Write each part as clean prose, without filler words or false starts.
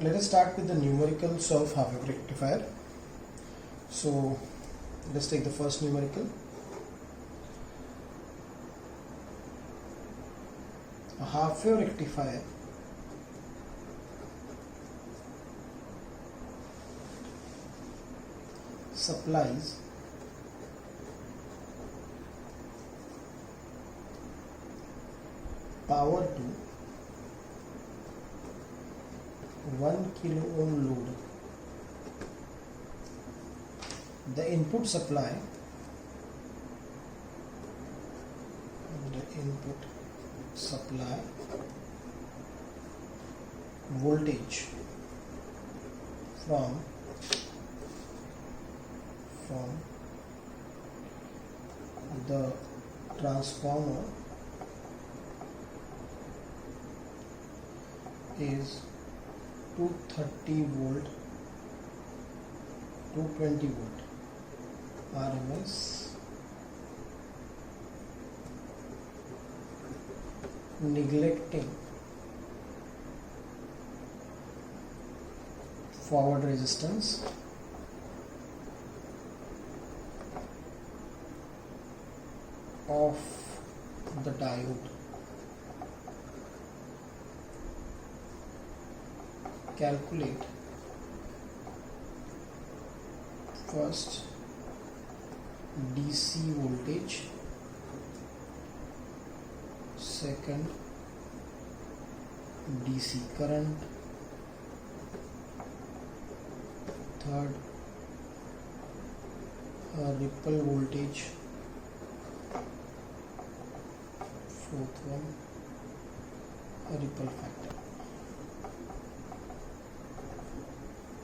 Let us start with the numericals of half-wave rectifier. So let's take the first numerical. A half-wave rectifier supplies power to 1 kilo ohm load. The input supply voltage from the transformer is 230 volt, 220 volt RMS, neglecting forward resistance of the diode. Calculate first DC voltage, second DC current, third ripple voltage, fourth one a ripple factor.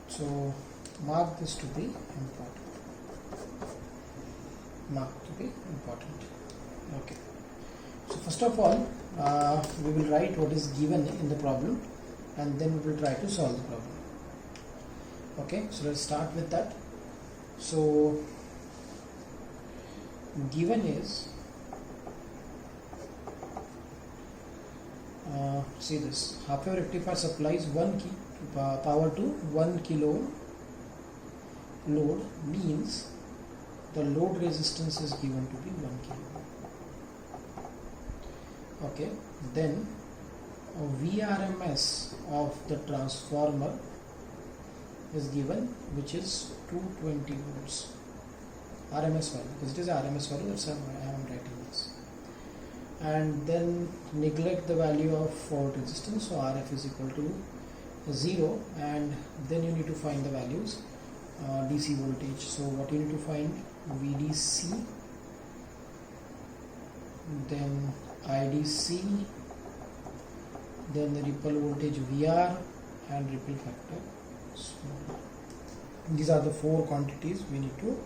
So mark this to be important. Okay. So first of all, we will write what is given in the problem, and then we will try to solve the problem. Okay. So let's start with that. So given is, see this, half-wave rectifier supplies power to 1 kilo load, means the load resistance is given to be 1 kilo. Okay, then VRMS of the transformer is given, which is 220 volts RMS value, because it is RMS value, that's why I am writing this. And then neglect the value of forward resistance, so RF is equal to 0, and then you need to find the values. DC voltage, so what you need to find, VDC, then IDC, then the ripple voltage VR, and ripple factor. So these are the 4 quantities we need to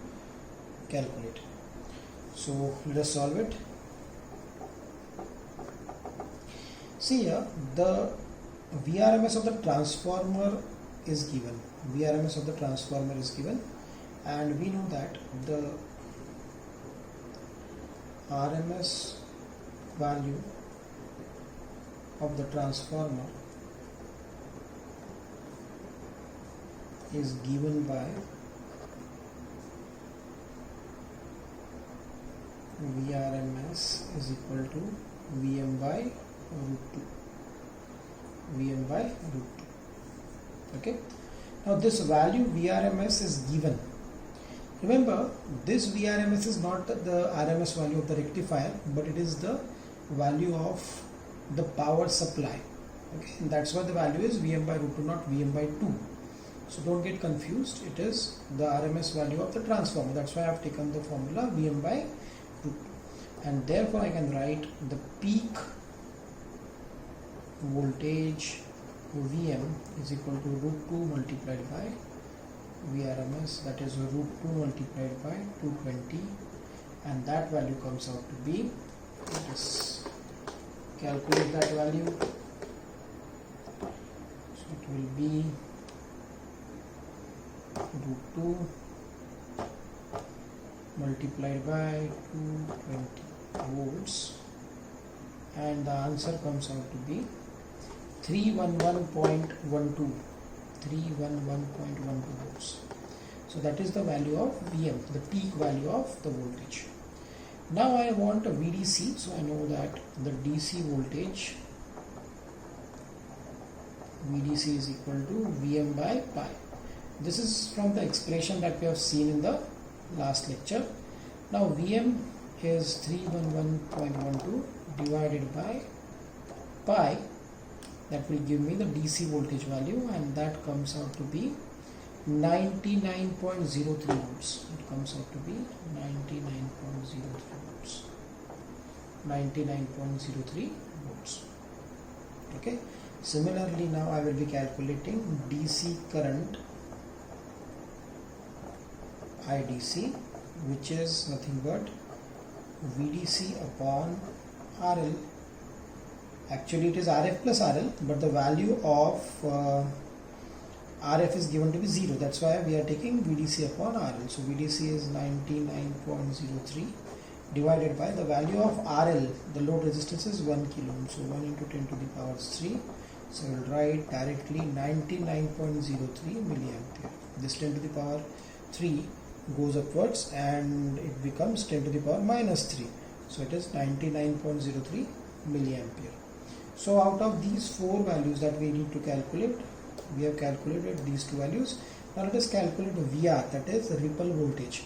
calculate. So let us solve it. See here, the VRMS of the transformer is given. VRMS of the transformer is given, and we know that the RMS value of the transformer is given by VRMS is equal to Vm by root 2. Vm by root 2. Okay. Now this value VRMS is given. Remember, this VRMS is not the RMS value of the rectifier, but it is the value of the power supply. Okay, and that's why the value is Vm by root 2, not Vm by 2. So don't get confused. It is the RMS value of the transformer. That's why I have taken the formula Vm by root 2, and therefore I can write the peak voltage Vm is equal to root 2 multiplied by VRMS, that is root 2 multiplied by 220, and that value comes out to be, let us calculate that value. So it will be root 2 multiplied by 220 volts, and the answer comes out to be 311.12 311.12 volts. So that is the value of Vm, the peak value of the voltage. Now I want a VDC, so I know that the DC voltage VDC is equal to Vm by pi. This is from the expression that we have seen in the last lecture. Now Vm is 311.12 divided by pi. That will give me the DC voltage value, and that comes out to be 99.03 volts. It comes out to be 99.03 volts. 99.03 volts. Okay. Similarly, now I will be calculating DC current IDC, which is nothing but VDC upon RL. Actually it is RF plus RL, but the value of RF is given to be 0. That's why we are taking VDC upon RL. So VDC is 99.03 divided by the value of RL. The load resistance is 1 kilo ohm. So 1 into 10 to the power 3. So I will write directly 99.03 milliampere. This 10 to the power 3 goes upwards and it becomes 10 to the power minus 3. So it is 99.03 milliampere. So out of these four values that we need to calculate, we have calculated these two values. Now let us calculate the VR, that is the ripple voltage.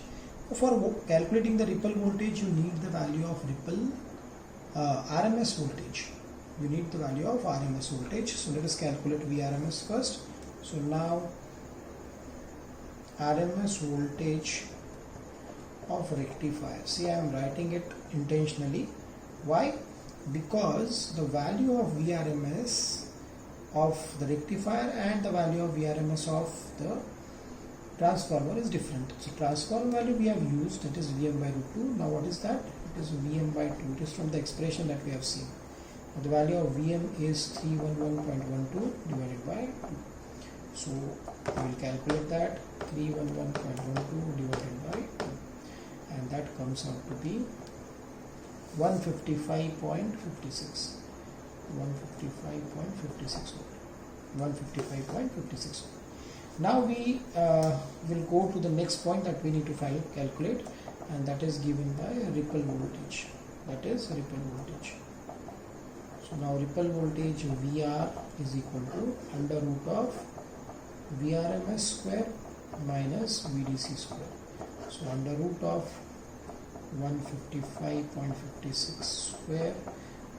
For calculating the ripple voltage, you need the value of ripple RMS voltage. You need the value of RMS voltage. So let us calculate VRMS first. So now RMS voltage of rectifier. See, I am writing it intentionally. Why? Because the value of VRMS of the rectifier and the value of VRMS of the transformer is different. So transformer value we have used, that is Vm by root 2. Now what is that? It is Vm by 2. It is from the expression that we have seen. Now the value of Vm is 311.12 divided by 2. So we will calculate that 311.12 divided by 2, and that comes out to be 155.56. 155.56. Now we will go to the next point that we need to calculate, and that is given by ripple voltage. That is ripple voltage. So now ripple voltage VR is equal to under root of VRMS square minus VDC square. So under root of 155.56 square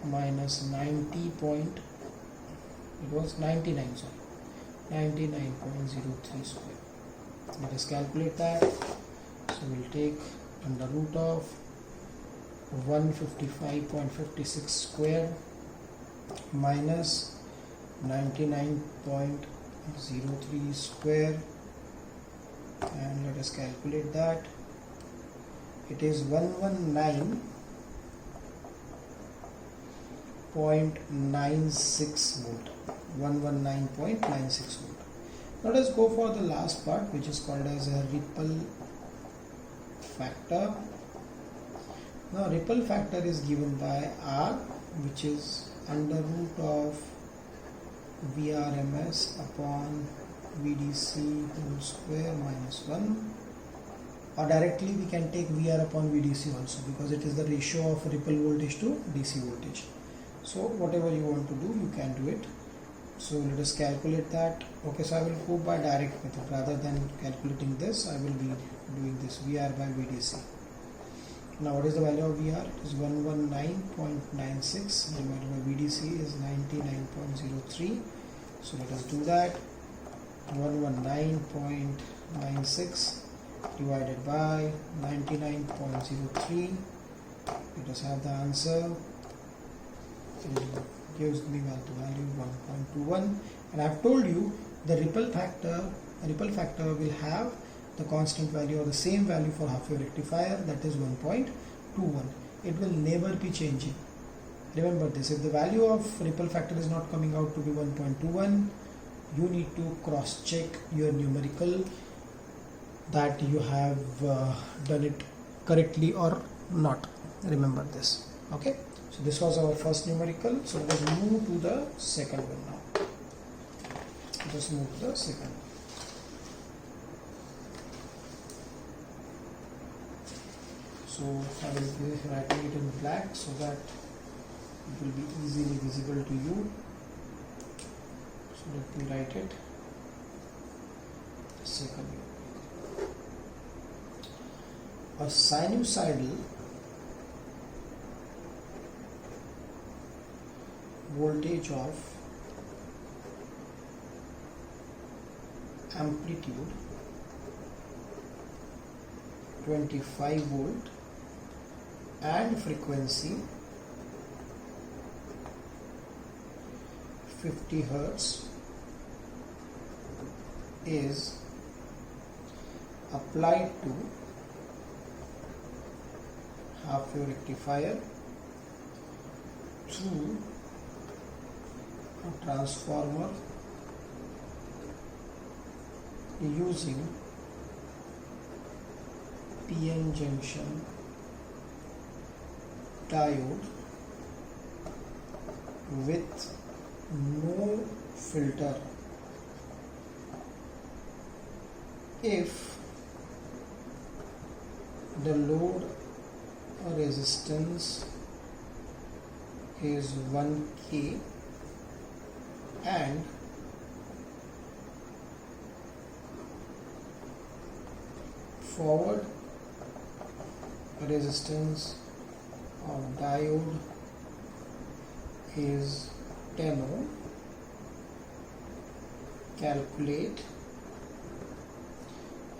minus 99.03 square. Let us calculate that. So we will take under root of 155.56 square minus 99.03 square, and let us calculate that. It is 119.96 volt. 119.96 volt. Let us go for the last part, which is called as a ripple factor. Now ripple factor is given by R, which is under root of VRMS upon VDC whole square minus 1, or directly we can take VR upon VDC also, because it is the ratio of ripple voltage to DC voltage. So whatever you want to do, you can do it. So let us calculate that. Okay, so I will go by direct method rather than calculating this. I will be doing this VR by VDC. Now what is the value of VR? It is 119.96 divided by VDC is 99.03. So let us do that. 119.96 divided by 99.03. Let us have the answer. It gives me the value 1.21, and I have told you the ripple factor will have the constant value or the same value for half wave rectifier, that is 1.21. It will never be changing. Remember this. If the value of ripple factor is not coming out to be 1.21, you need to cross check your numerical that you have done it correctly or not. Remember this. Okay, so this was our first numerical. So let us move to the second one now. just move to the second. So I will be writing it in black so that it will be easily visible to you. So let me write it. Second, a sinusoidal voltage of amplitude 25 volt and frequency 50 Hertz is applied to half wave rectifier through a transformer using PN junction diode with no filter if the load resistance is 1K and forward resistance of diode is 10 ohm. Calculate.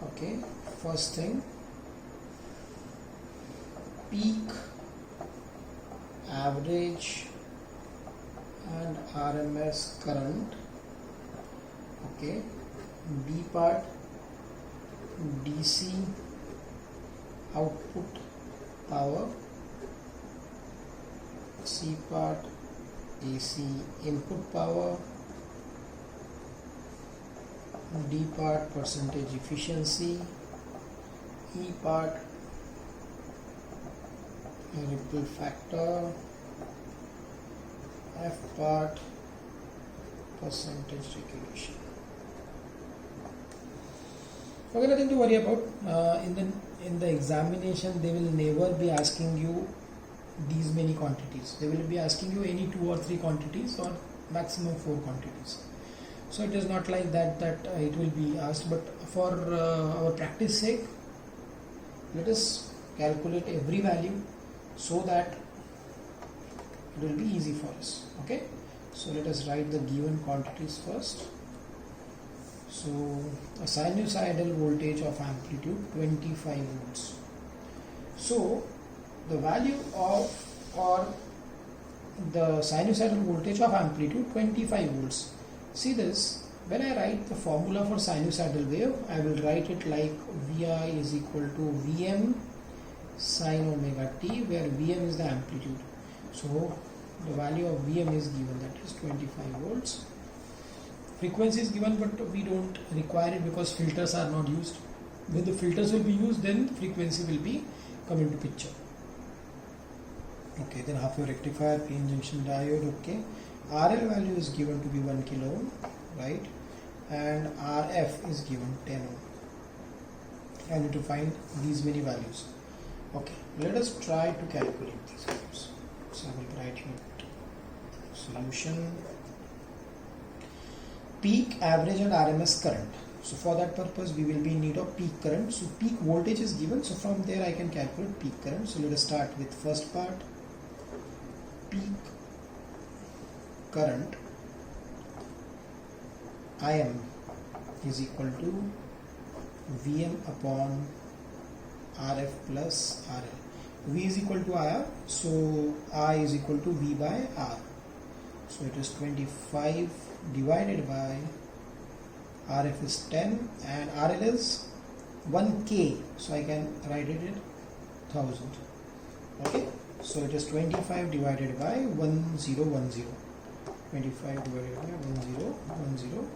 Okay, first thing, peak, average and RMS current. Okay, B part, DC output power, C part, AC input power, D part, percentage efficiency, E part, ripple factor, F part, percentage regulation. Okay, nothing to worry about. In the examination, they will never be asking you these many quantities. They will be asking you any 2 or 3 quantities or maximum 4 quantities. So it is not like that it will be asked, but for our practice sake, let us calculate every value so that it will be easy for us. Okay, so let us write the given quantities first. So a sinusoidal voltage of amplitude 25 volts. So the value of, or the sinusoidal voltage of amplitude 25 volts. See this, when I write the formula for sinusoidal wave, I will write it like Vi is equal to Vm sin omega t, where Vm is the amplitude. So the value of Vm is given, that is 25 volts. Frequency is given, but we don't require it because filters are not used. When the filters will be used, then frequency will be come into picture. Okay, then half wave rectifier, PN junction diode. Okay, RL value is given to be 1 kilo ohm, right? And RF is given 10 ohm. I need to find these many values. Okay, let us try to calculate these values. So I will write here solution. Peak, average and RMS current. So for that purpose we will be in need of peak current. So peak voltage is given, so from there I can calculate peak current. So let us start with first part. Peak current IM is equal to Vm upon Rf plus RL. V is equal to IR, so I is equal to V by R. So it is 25 divided by RF is 10 and RL is 1K, so I can write it at 1000. Okay, so it is 25 divided by 1010. 25 divided by 1010.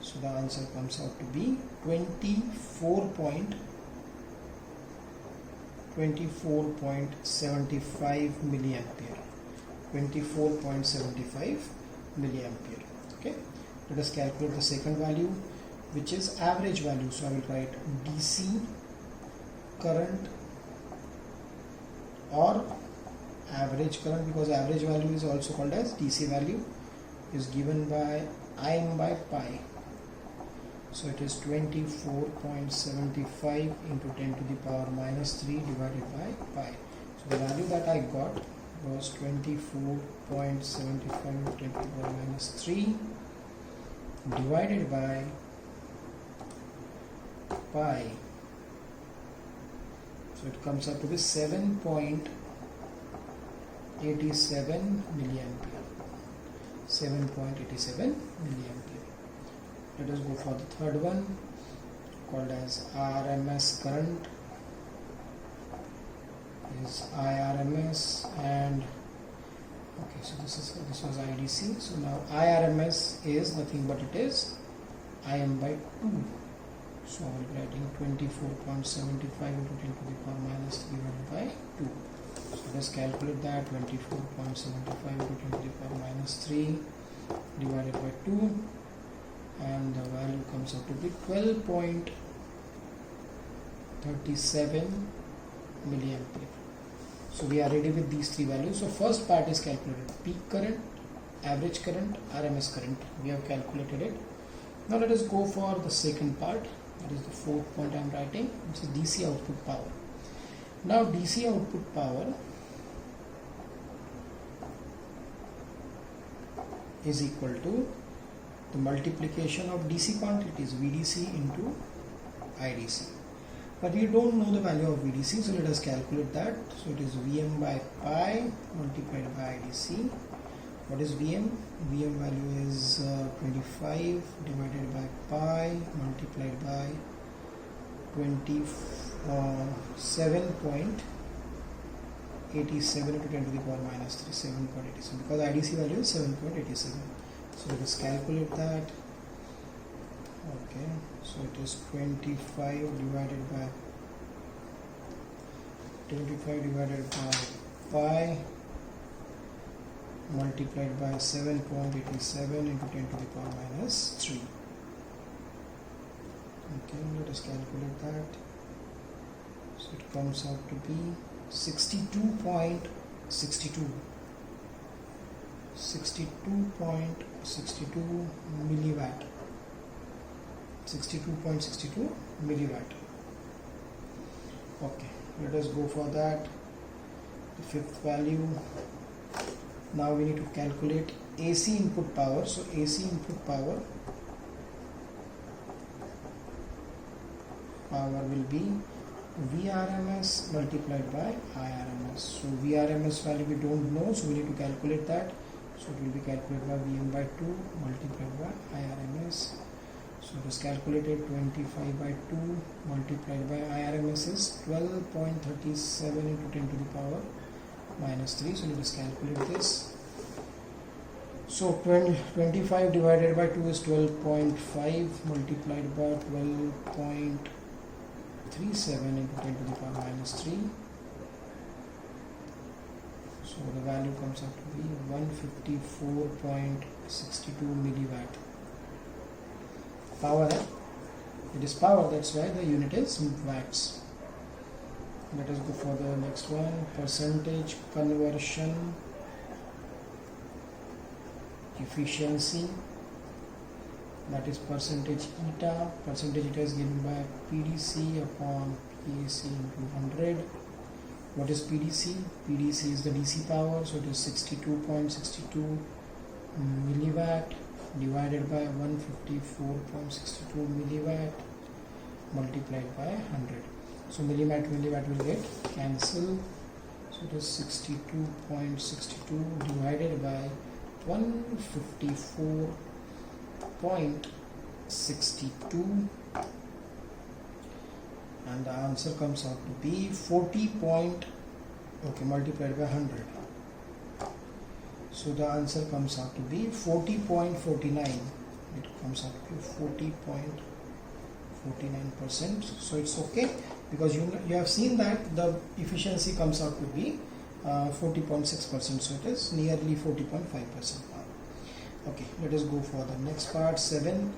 So the answer comes out to be 24.75 milliampere. 24.75 milliampere. Okay, Let us calculate the second value, which is average value. So I will write DC current or average current, because average value is also called as DC value, is given by Im by pi. So it is 24.75 into 10 to the power minus 3 divided by pi. So the value that I got was 24.75 into 10 to the power minus 3 divided by pi. So it comes up to be 7.87 milliampere. 7.87 milliampere. Let us go for the third one, called as RMS current, is IRMS, and okay, so this was IDC. So now IRMS is nothing but it is Im by 2. So I will be writing 24.75 into 10 to the power minus 3 divided by 2. So let us calculate that. 24.75 into 10 to the power minus 3 divided by 2, and the value comes out to be 12.37 milliampere. So we are ready with these three values. So first part is calculated: peak current, average current, RMS current. We have calculated it. Now let us go for the second part. That is the fourth point I am writing, which is DC output power. Now DC output power is equal to the multiplication of DC quantities, VDC into IDC. But we don't know the value of VDC, so let us calculate that. So it is Vm by pi multiplied by IDC. What is Vm? Vm value is 25 divided by pi multiplied by 27.87 into 10 to the power minus 3, 7.87, because IDC value is 7.87. So let us calculate that. Okay, so it is 25 divided by pi multiplied by 7.87 into 10 to the power minus 3. Okay, let us calculate that. So it comes out to be 62.62 milliwatt. 62.62 milliwatt. Okay, let us go for that. The fifth value. Now we need to calculate AC input power. So AC input power will be Vrms multiplied by Irms. So Vrms value we don't know, so we need to calculate that. So it will be calculated by Vm by 2 multiplied by Irms. So it is calculated. 25 by 2 multiplied by Irms is 12.37 into 10 to the power minus 3. So let us calculate this. So 25 divided by 2 is 12.5 multiplied by 12.37 into 10 to the power minus 3. So the value comes out to be 154.62 milliwatt. Power, it is power, that's why the unit is watts. Let us go for the next one. Percentage conversion efficiency, that is percentage eta. Percentage eta is given by PDC upon PAC into 100. What is PDC? PDC is the DC power, so it is 62.62 milliwatt divided by 154.62 milliwatt multiplied by 100. So milliwatt will get cancelled. So it is 62.62 divided by 154.62, and the answer comes out to be 40. Multiplied by 100. So the answer comes out to be 40.49. It comes out to be 40.49%. So it's okay, because you have seen that the efficiency comes out to be 40.6%. So it is nearly 40.5% power. Okay, let us go for the next part, 7.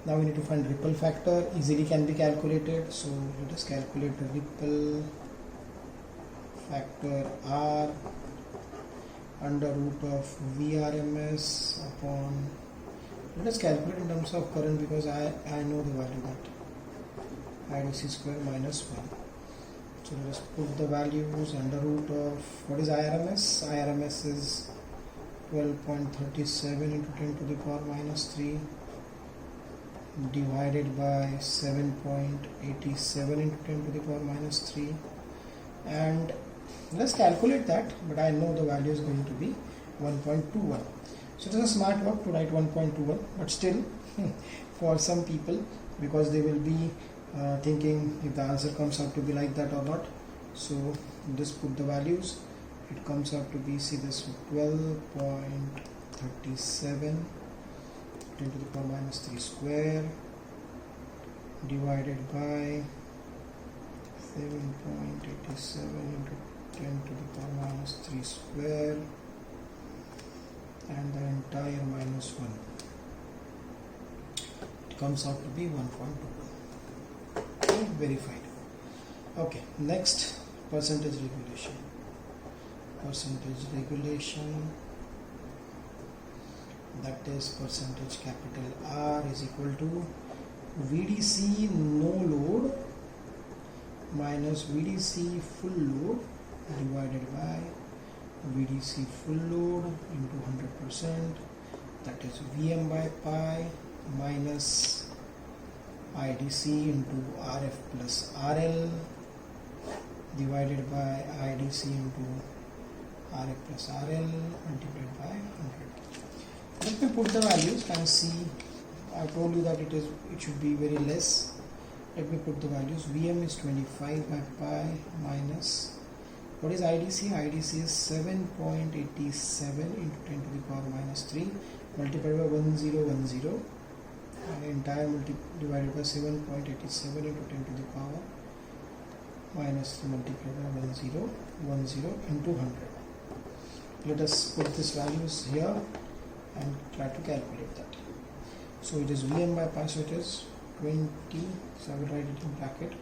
Now we need to find ripple factor, easily can be calculated. So let us calculate the ripple factor R under root of Vrms upon, let us calculate in terms of current because I know the value that IDC square minus 1. So let us put the values under root of, what is IRMS? IRMS is 12.37 into 10 to the power minus 3 divided by 7.87 into 10 to the power minus 3, and let's calculate that, but I know the value is going to be 1.21. So it is a smart work to write 1.21, but still for some people, because they will be thinking if the answer comes out to be like that or not, so just put the values. It comes out to be, see this, 12.37 10 to the power minus 3 square divided by 7.87 into 10 to the power minus 3 square and the entire minus 1. It comes out to be 1.21. Okay, verified. Okay, next, percentage regulation. Percentage regulation, that is percentage capital R is equal to VDC no load minus VDC full load divided by VDC full load into 100%, that is Vm by pi minus IDC into RF plus RL divided by IDC into RF plus RL multiplied by 100. Let me put the values and see. I told you that it should be very less. Let me put the values. Vm is 25 by pi minus, what is IDC? IDC is 7.87 into 10 to the power minus 3 multiplied by 1010 and entire divided by 7.87 into 10 to the power minus 3 multiplied by 1010 into 100. Let us put these values here and try to calculate that. So it is Vm by pi, so it is 20, so I will write it in bracket,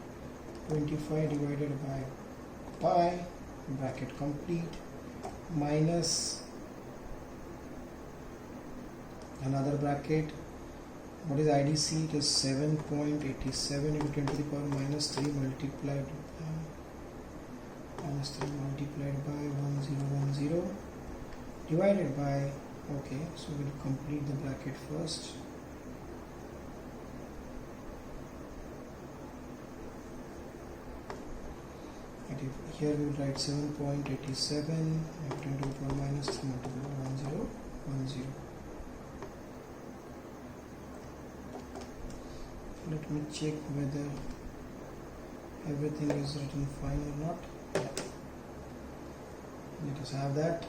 25 divided by pi, bracket complete, minus another bracket, what is IDC? It is 7.87 into 10 to the power minus 3 multiplied by 1010 divided by, okay, so we'll complete the bracket first. Here we will write 7.87 and 10 to the power minus 3 multiplied by 1010. Let me check whether everything is written fine or not. Let us have that,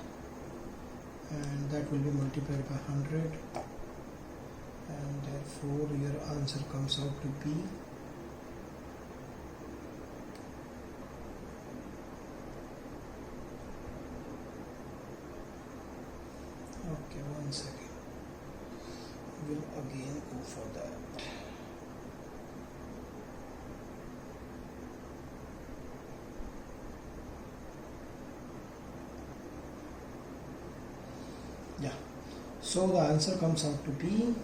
and that will be multiplied by 100, and therefore your answer comes out to be okay, 1 second, we'll again go for that. Yeah, so the answer comes out to be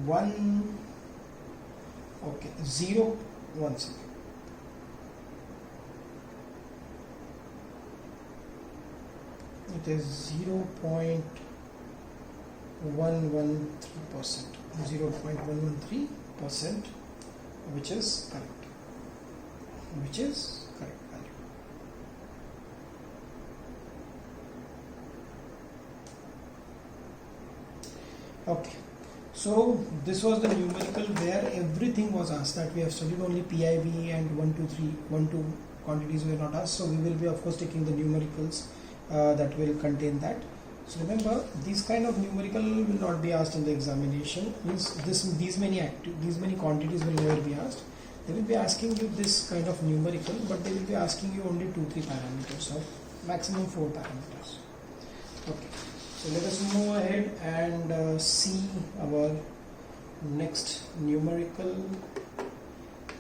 1 second. It is 0.113%, 0.113%, which is correct, value. Okay, so this was the numerical where everything was asked. That we have studied only PIV and 1, 2, 3, 1, 2 quantities were not asked. So we will be of course taking the numericals that will contain that. So remember, these kind of numerical will not be asked in the examination. Means these many quantities will never be asked. They will be asking you this kind of numerical, but they will be asking you only 2-3 parameters or maximum 4 parameters. Okay. So let us move ahead and see our next numerical,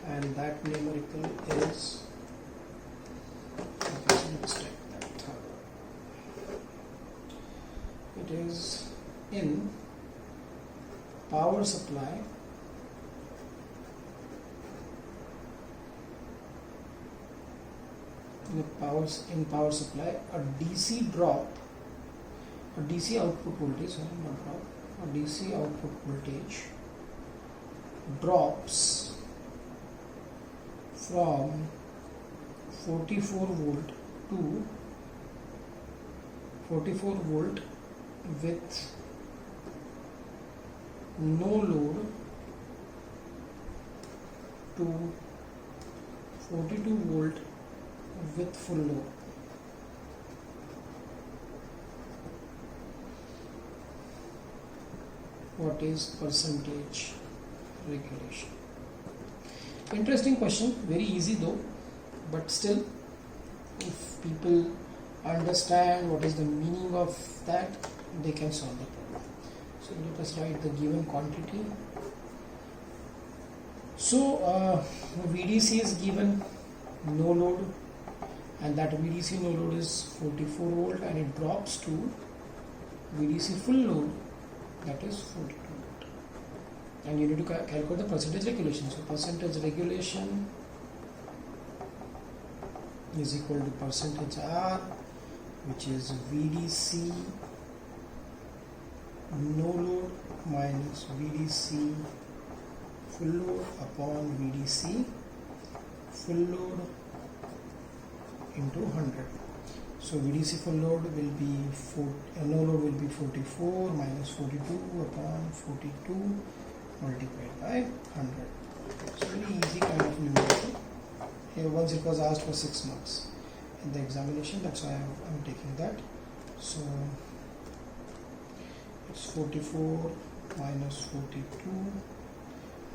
and that numerical is, okay, so let's take that third one. It is in power supply. In power supply, a DC drop, a DC output voltage, sorry, not drop, a DC output voltage drops from 44 volt to 44 volt with no load to 42 volt with full load. What is percentage regulation? Interesting question, very easy though, but still, if people understand what is the meaning of that, they can solve the problem. So let us write the given quantity. So VDC is given, no load, and that VDC no load is 44 volt, and it drops to VDC full load, that is 42 volt. And you need to calculate the percentage regulation. So percentage regulation is equal to percentage R, which is VDC no load minus VDC full load upon VDC full load into 100. So VDC full load will be no load will be 44 minus 42 upon 42 multiplied by 100. So very easy kind of numerator. Here once it was asked for 6 marks in the examination, that's why I'm taking that. So it's 44 minus 42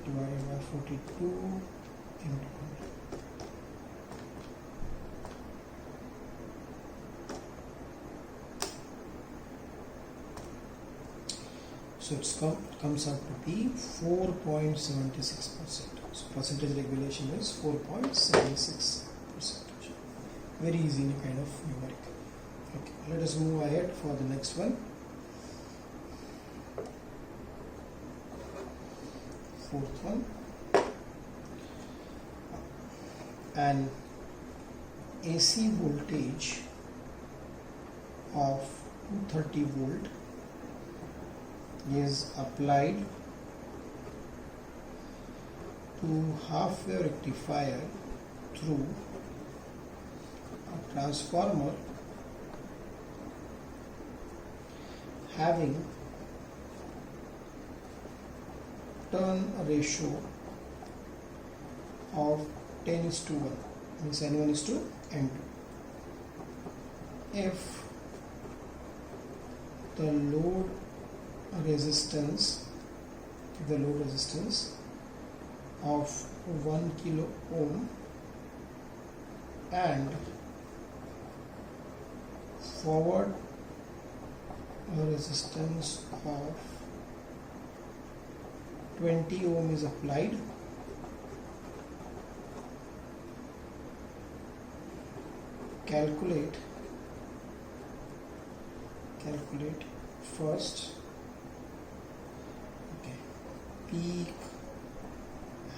divided by 42 into 100. So it comes out to be 4.76%. So percentage regulation is 4.76%. Very easy kind of numerical. Okay, let us move ahead for the next one. Fourth one. An AC voltage of 230 volt is applied to half-wave rectifier through a transformer having turn ratio of 10:1, means N1:N2. If the load resistance of 1 kilo ohm and forward resistance of 20 ohm is applied, calculate first peak,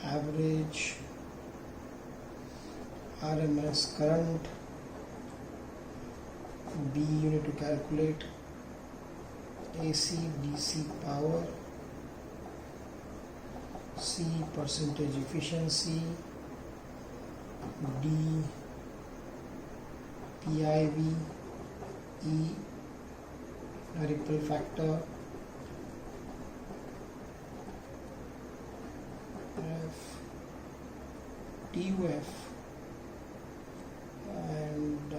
average, RMS current. B, you need to calculate AC DC power. C, percentage efficiency. D, PIV. E, ripple factor. F, TUF, and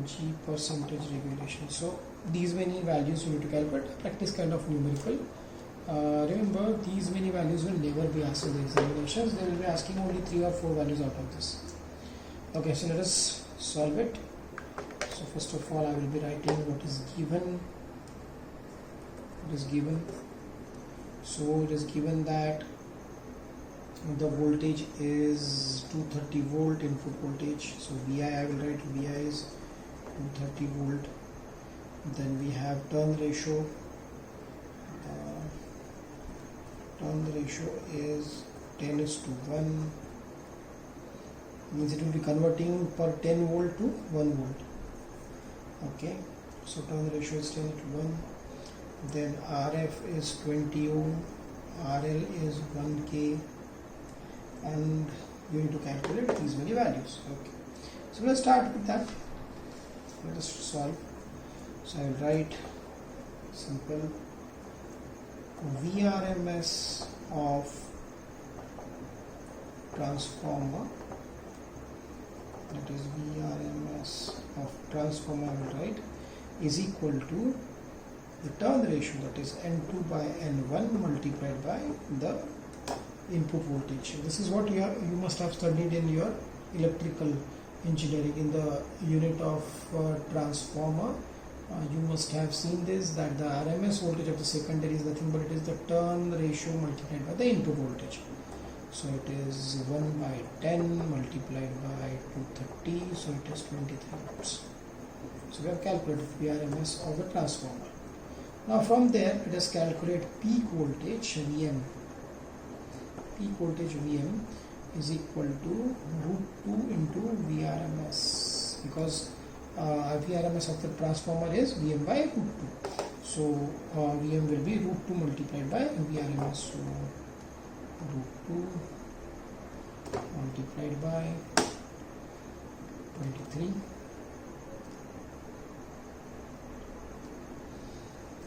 G, percentage regulation. So these many values you need to calculate. Practice kind of numerical. Remember, these many values will never be asked in the examinations. They will be asking only 3 or 4 values out of this. Okay, so let us solve it. So first of all I will be writing what is given. So it is given that the voltage is 230 volt input voltage. So VI, I will write VI is 230 volt. Then we have turn ratio. Turn ratio is 10:1. Means it will be converting per 10 volt to 1 volt. Okay, so turn ratio is 10:1. Then RF is 20 ohm, RL is 1K, and you need to calculate these many values. Okay, so let's start with that. Let us solve. So I will write simple VRMS of transformer, that is VRMS of transformer, I will write, is equal to the turn ratio, that is N2 by N1 multiplied by the input voltage. This is what you must have studied in your electrical engineering in the unit of transformer. You must have seen this, that the RMS voltage of the secondary is nothing but it is the turn ratio multiplied by the input voltage. So it is 1 by 10 multiplied by 230, so it is 23 volts. So we have calculated VRMS of the transformer. Now from there let us calculate peak voltage Vm. Peak voltage Vm is equal to √2 into VRMS, because VRMS of the transformer is Vm by √2. So Vm will be √2 multiplied by VRMS. So √2 multiplied by 23.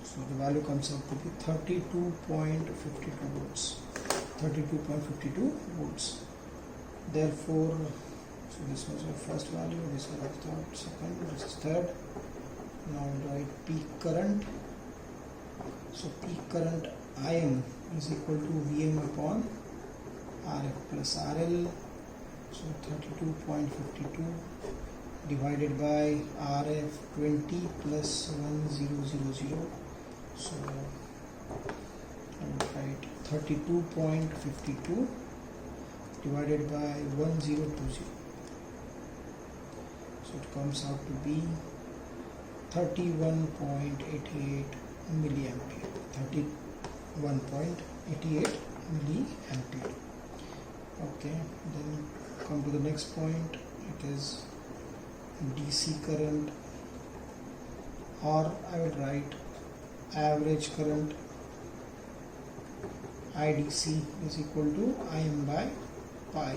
So the value comes out to be 32.52 volts. 32.52 volts. Therefore, so this was our first value, this was our second, this is third. Now we'll write peak current. So peak current Im is equal to Vm upon Rf plus RL. So 32.52 divided by Rf 20 plus 1000. So I will write 32.52 divided by 1020. So it comes out to be 31.88 milliampere. 31.88 milliampere. Okay, then come to the next point. It is DC current, or I will write average current IDC is equal to Im by pi.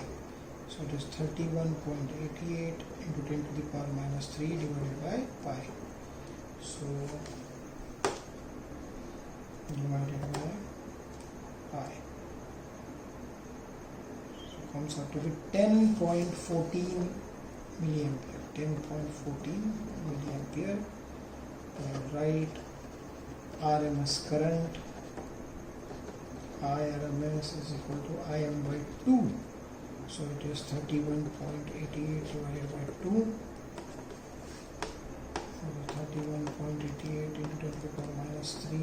So it is 31.88 into 10 to the power minus 3 divided by pi. So divided by pi. So it comes out to be 10.14 milliampere. 10.14 milliampere. I write RMS current. IRMS is equal to Im by 2. So it is 31.88 divided by 2. So 31.88 into 10 to the power minus 3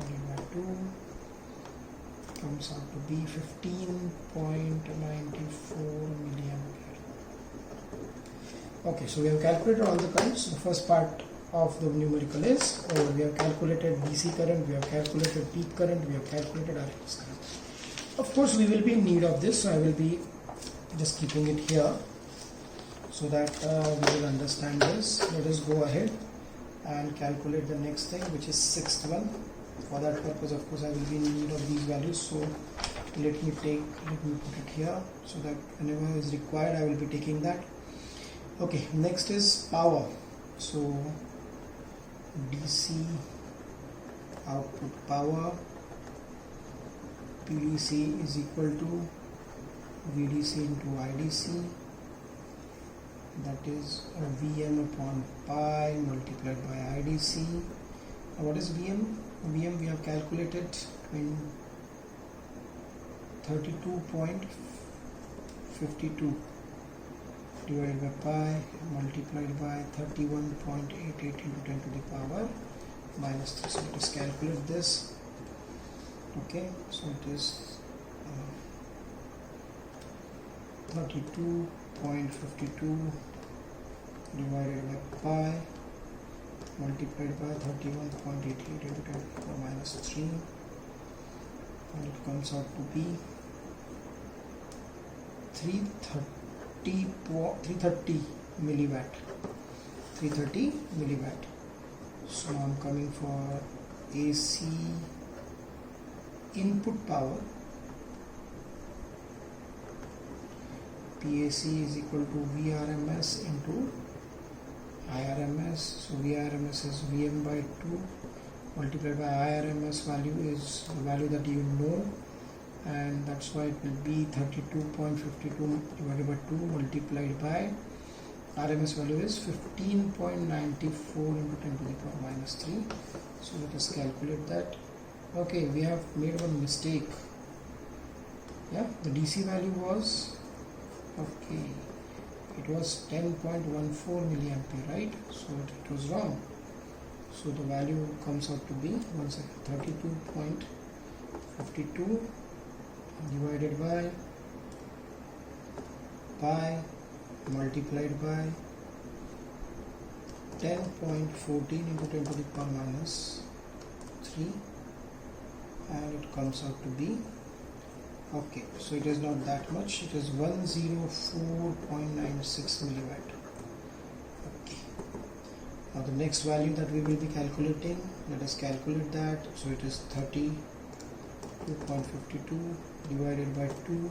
divided by 2 comes out to be 15.94 milliampere. Okay, so we have calculated all the currents. The first part of the numerical is over. We have calculated DC current, we have calculated peak current, we have calculated RMS current. Of course we will be in need of this, so I will be just keeping it here so that we will understand this. Let us go ahead and calculate the next thing, which is sixth one. For that purpose, of course, I will be in need of these values, so let me put it here so that whenever is required I will be taking that. Okay, next is power. So DC output power, PDC is equal to VDC into IDC, that is Vm upon pi multiplied by IDC. Now what is Vm? Vm we have calculated in 32.52 divided by pi multiplied by 31.88 into 10 to the power minus 3. So let us calculate this. Okay, so it is 32.52 divided by pi multiplied by 31.88 into 10 to the power minus 3, and it comes out to be 330 milliwatt. 330 milliwatt. So now I'm coming for AC input power. PAC is equal to VRMS into IRMS. So VRMS is Vm by 2 multiplied by IRMS value is the value that you know, and that's why it will be 32.52 divided by 2 multiplied by RMS value is 15.94 into 10 to the power minus 3. So let us calculate that. Okay, we have made one mistake. Yeah, the DC value was, okay, it was 10.14 milliampere, right? So it was wrong. So the value comes out to be 32.52 divided by pi multiplied by 10.14 into 10 to the power minus 3, and it comes out to be, okay, so it is not that much, it is 104.96 milliwatt. Okay, now the next value that we will be calculating, let us calculate that. So it is 32.52 divided by 2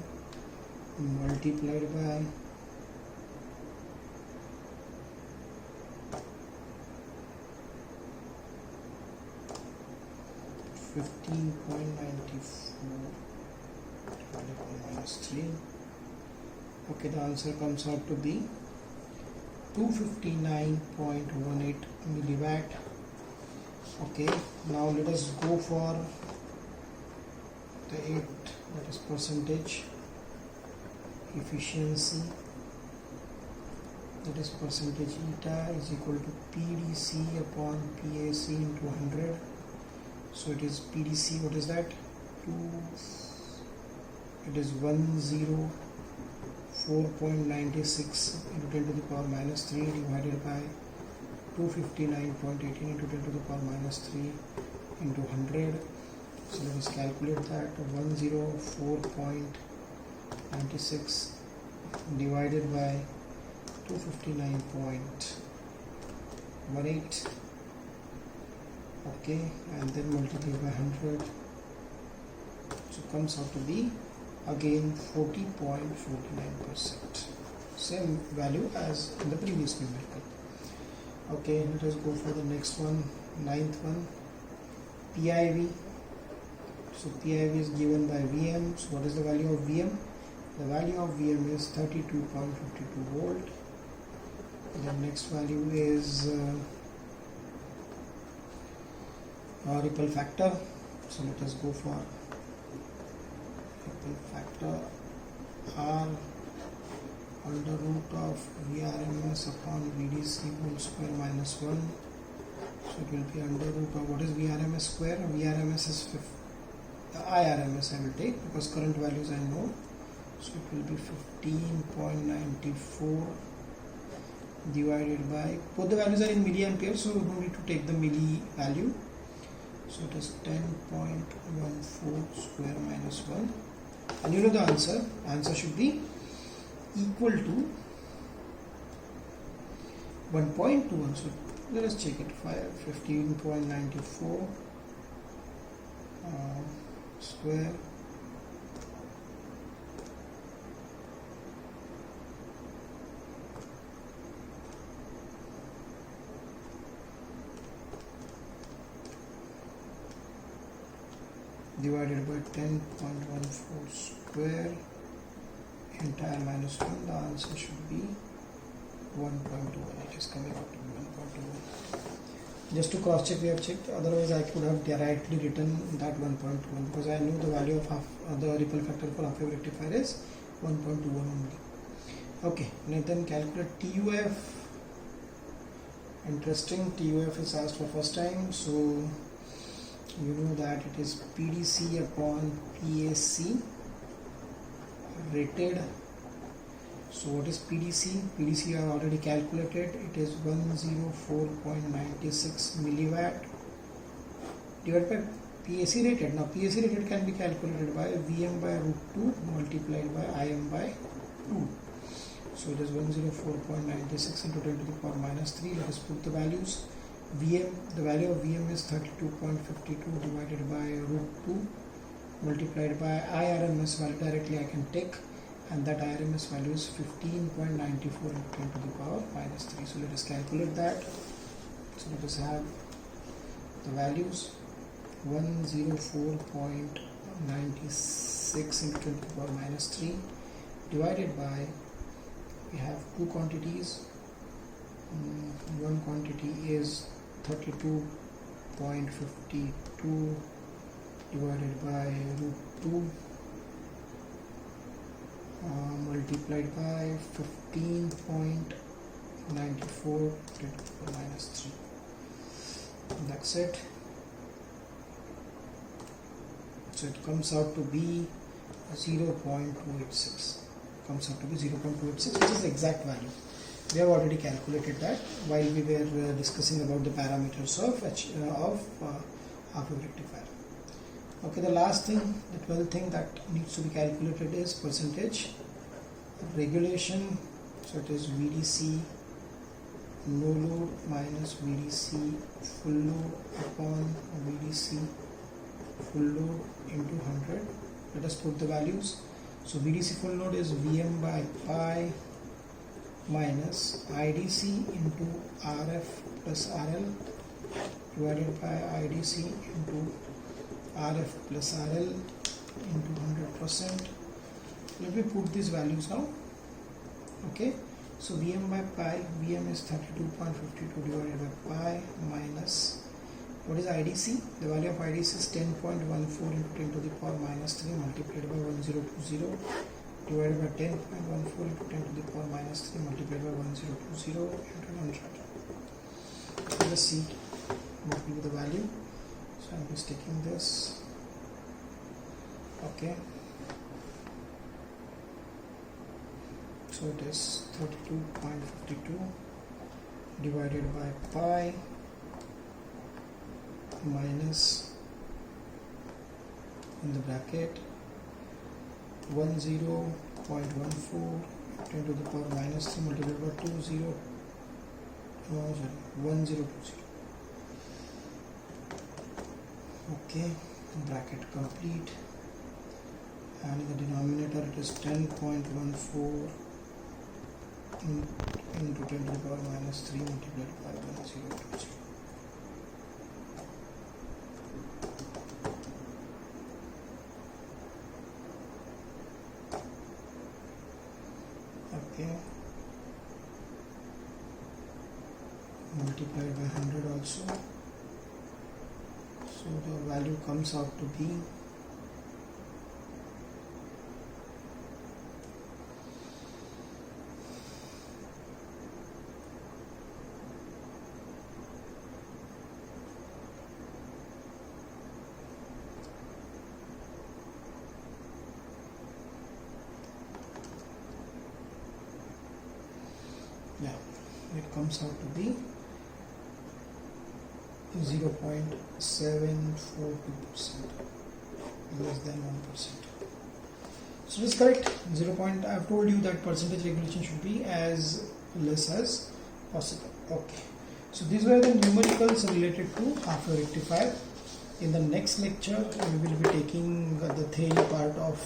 multiplied by 15.94 divided by minus 3. Okay, the answer comes out to be 259.18 milliwatt. Okay, now let us go for the 8, that is percentage efficiency, that is percentage eta is equal to PDC upon PAC into 100. So it is PDC, what is that? It is 104.96 into 10 to the power minus 3 divided by 259.18 into 10 to the power minus 3 into 100. So let us calculate that. 104.96 divided by 259.18, okay, and then multiply by 100. So it comes out to be again 40.49%, same value as in the previous numerical. Okay, let us go for the next one, 9th one, PIV. So PIV is given by Vm. So what is the value of Vm? The value of Vm is 32.52 volt. And the next value is ripple factor. So let us go for ripple factor. R under root of Vrms upon Vdc whole square minus 1. So it will be under root of, what is Vrms square? Vrms is IRMS I will take because current values I know. So it will be 15.94 divided by, both the values are in milliampere, so we don't need to take the milli value. So it is 10.14 square minus 1, and you know the answer. Answer should be equal to 1.21. So let us check it. 15.94 square divided by 10.14 square entire minus 1, the answer should be 1.21. It is coming out to be 1.21. Just to cross check, we have checked, otherwise I could have directly written that 1.1 because I knew the value of the ripple factor for half wave rectifier is 1.21 only. Okay, then calculate TUF. Interesting, TUF is asked for first time, so you know that it is PDC upon PAC rated. So what is PDC? PDC I already calculated. It is 104.96 milliwatt divided by PAC rated. Now PAC rated can be calculated by VM by root 2 multiplied by IM by 2. So it is 104.96 into 10 to the power minus 3. Let us put the values. VM, the value of VM is 32.52 divided by root 2 multiplied by IRMS value. Directly I can take, and that IRMS value is 15.94 into 10 to the power minus 3. So let us calculate that. So let us have the values. 104.96 into 10 to the power minus 3 divided by, we have two quantities. One quantity is 32.52 divided by root 2 multiplied by 15.94 minus 3. That's it. So it comes out to be 0.286. Comes out to be 0.286, which is the exact value. We have already calculated that while we were discussing about the parameters of half-wave rectifier. Okay, the last thing, the 12th thing that needs to be calculated is percentage regulation. So it is VDC no load minus VDC full load upon VDC full load into 100. Let us put the values. So VDC full load is VM by pi minus IDC into RF plus RL divided by IDC into RF plus RL into 100%. Let me put these values now. Okay, so VM by pi, VM is 32.52 divided by pi minus, what is IDC? The value of IDC is 10.14 into 10 to the power minus 3 multiplied by 1020 divided by 10.14 into 10 to the power minus 3 multiplied by 1020 into 100. Let us see what will be the value. So I am just taking this. Okay. So it is 32.52 divided by pi minus, in the bracket, 10.14 10 to the power minus 3 multiplied by 1020. Okay, bracket complete, and in the denominator it is 10.14 into 10 to the power minus 3 multiplied by 1020. Okay, multiplied by 100 also. So the value comes out to be it comes out to be 0.742%, less than 1%. So it is correct. I have told you that percentage regulation should be as less as possible. Okay. So these were the numericals related to half-wave rectifier. In the next lecture, we will be taking the theory part of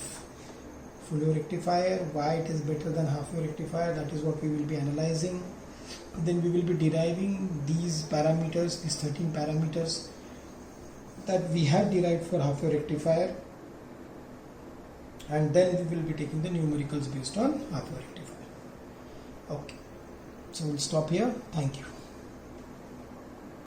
full-wave rectifier, why it is better than half-wave rectifier. That is what we will be analyzing. Then we will be deriving these parameters, these 13 parameters that we have derived for half-wave rectifier, and then we will be taking the numericals based on half-wave rectifier. Okay, so we'll stop here. Thank you.